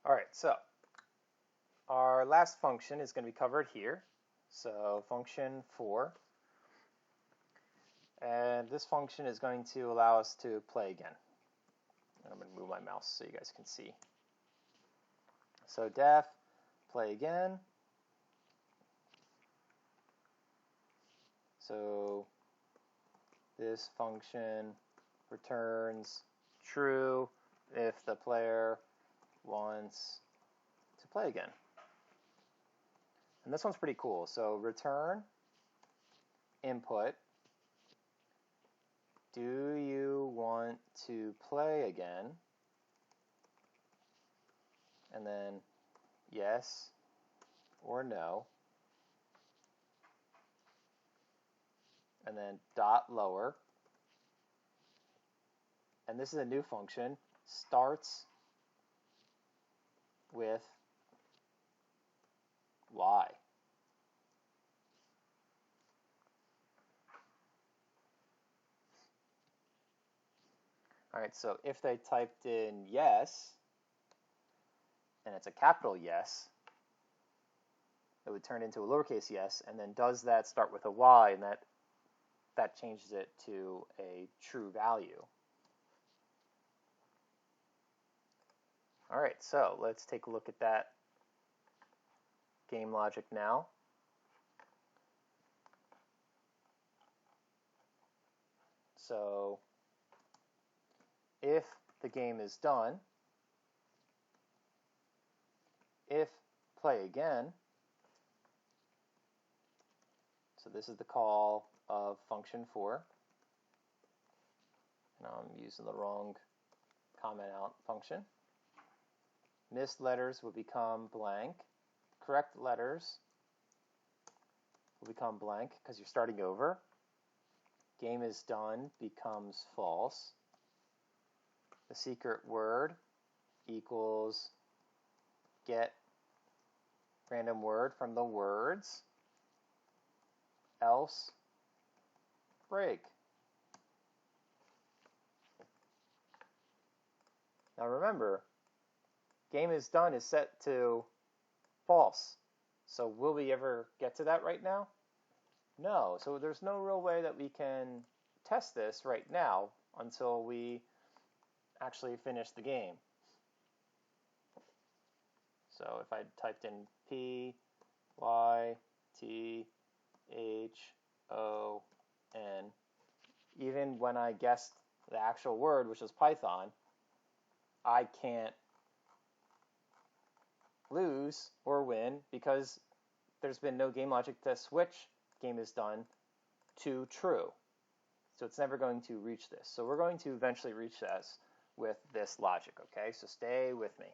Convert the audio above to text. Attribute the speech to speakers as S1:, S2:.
S1: All right, so our last function is going to be covered here. So function 4. And this function is going to allow us to play again. I'm going to move my mouse so you guys can see. So def, play again. So this function returns true if the player wants to play again. And this one's pretty cool. So return input. Do you want to play again? And then yes or no. And then dot lower. And this is a new function. Starts with y. All right, so if they typed in yes, and it's a capital yes, it would turn into a lowercase yes, and then does that start with a y, and that changes it to a true value. All right, so let's take a look at that game logic now. So if the game is done, if play again, so this is the call of function 4. Now I'm using the wrong comment out function. Missed letters will become blank. Correct letters will become blank because you're starting over. Game is done becomes false. The secret word equals get random word from the words, else break. Now remember, game is done is set to false. So will we ever get to that right now? No. So there's no real way that we can test this right now until we actually finish the game. So if I typed in P, Y, T, H, O, N, even when I guessed the actual word, which is Python, I can't lose or win because there's been no game logic to switch game is done to true. So it's never going to reach this. So we're going to eventually reach this with this logic, okay? So stay with me.